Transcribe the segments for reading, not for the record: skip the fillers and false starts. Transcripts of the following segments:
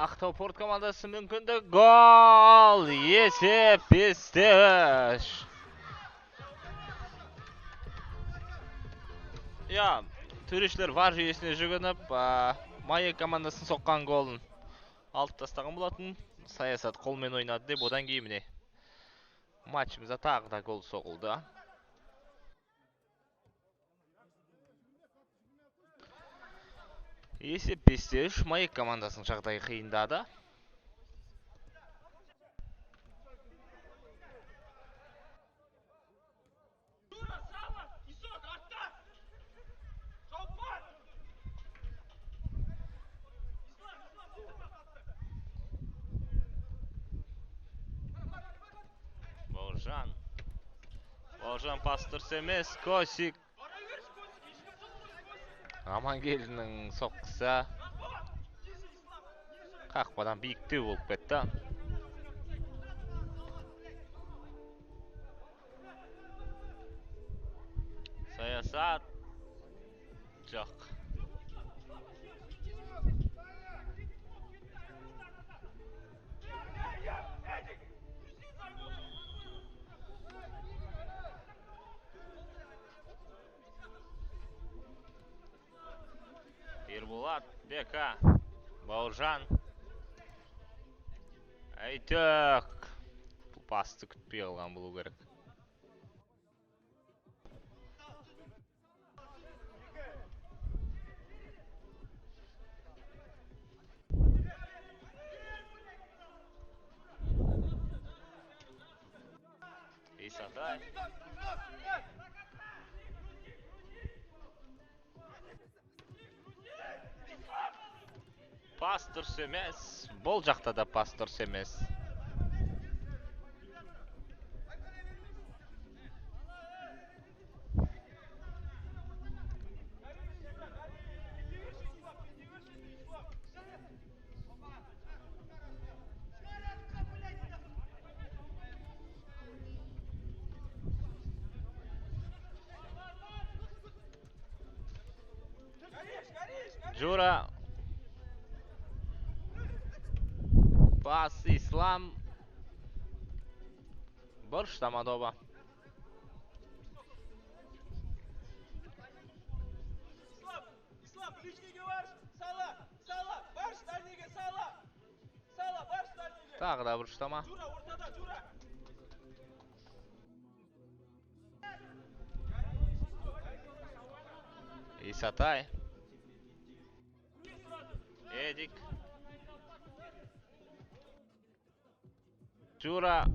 Ақтау Порт командасы мүмкіндік. Гол! Есеп 5-3. Төрешілер VAR жүйесіне жүгініп, Майек командасын соққан голын алып тастаған болатын. Саясат қолмен ойнады деп, одан кейін міне матчымызда тағы да гол соғылды. Есеп 5-3. Майек командасының жағдайы қиындады. Бауыржан пас дұрыс емес. Косик. Амангелдінің соққысы қақпадан биіктеу болып кетті. Саясат жоқ. Ерболат, Бека, Бауыржан. Әйтек. Бұл пасты күтпей алған болу керек. Исатай. Пас дұрыс емес. Бұл жақта да пас дұрыс емес. Жура. Пас Ислам. Бұрышта Мадоба. Тағы да бұрыштама. Исатай. Эдик. Жура.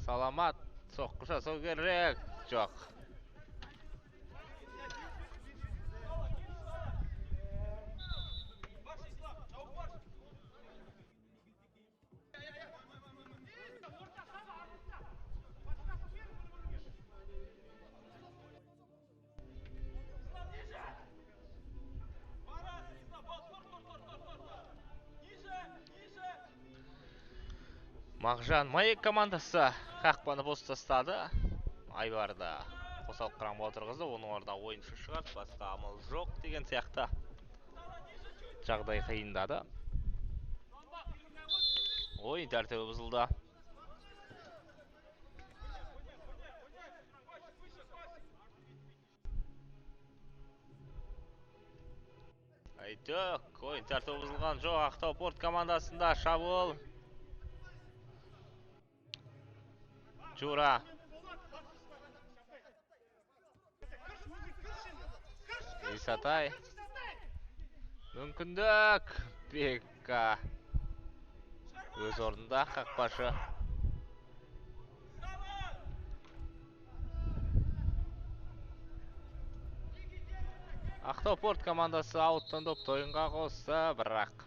Саламат. Соққы жасау керек. Жоқ. Мағжан Майек командасы қақпаны бос тастады. Айбарды қосалқы құрамға отырғызды. Оның орнына ойыншы шығарды. Басқа амал жоқ деген сияқты жағдай қиындады. Ойын тәртібі бұзылды. Әйтек, ойын тәртібі бұзылған жоқ. Ақтау Порт командасында шабуыл. Жура. Исатай. Мүмкіндік. Бека. Өз орнында қақпашы. Ақтау Порт командасы ауттан допты ойынға қосты, бірақ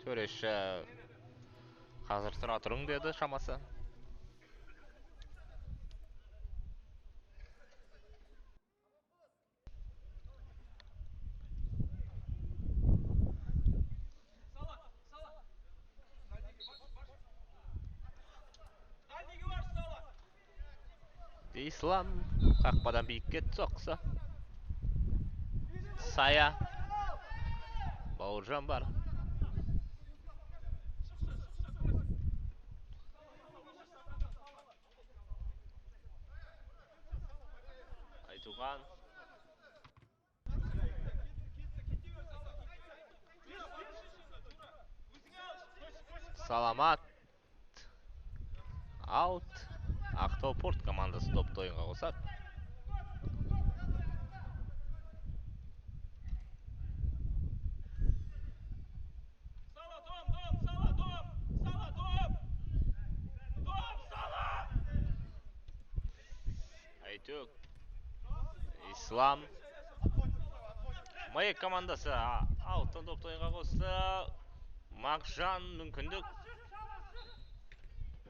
төреші қазір тұра тұрың деді шамасы. Ислам қақпадан биік кетті соққысы. Сая. Бауыржан бар. Айтуған. Саламат. Аут. Ақтау Порт командасы допты ойынға қосады. Айтук. Ислам. Маяк командасы ауттан допты ойынға қосты. Мағжан мүмкіндік.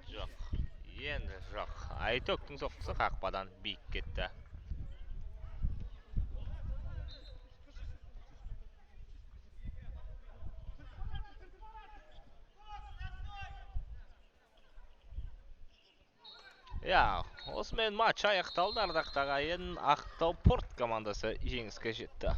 Жоқ. Енді жоқ. Айтоктың соққысы қақпадан биік кетті. Осымен матч аяқталды. Ардақтағы ағайын Ақтау Порт командасы жеңіске жетті.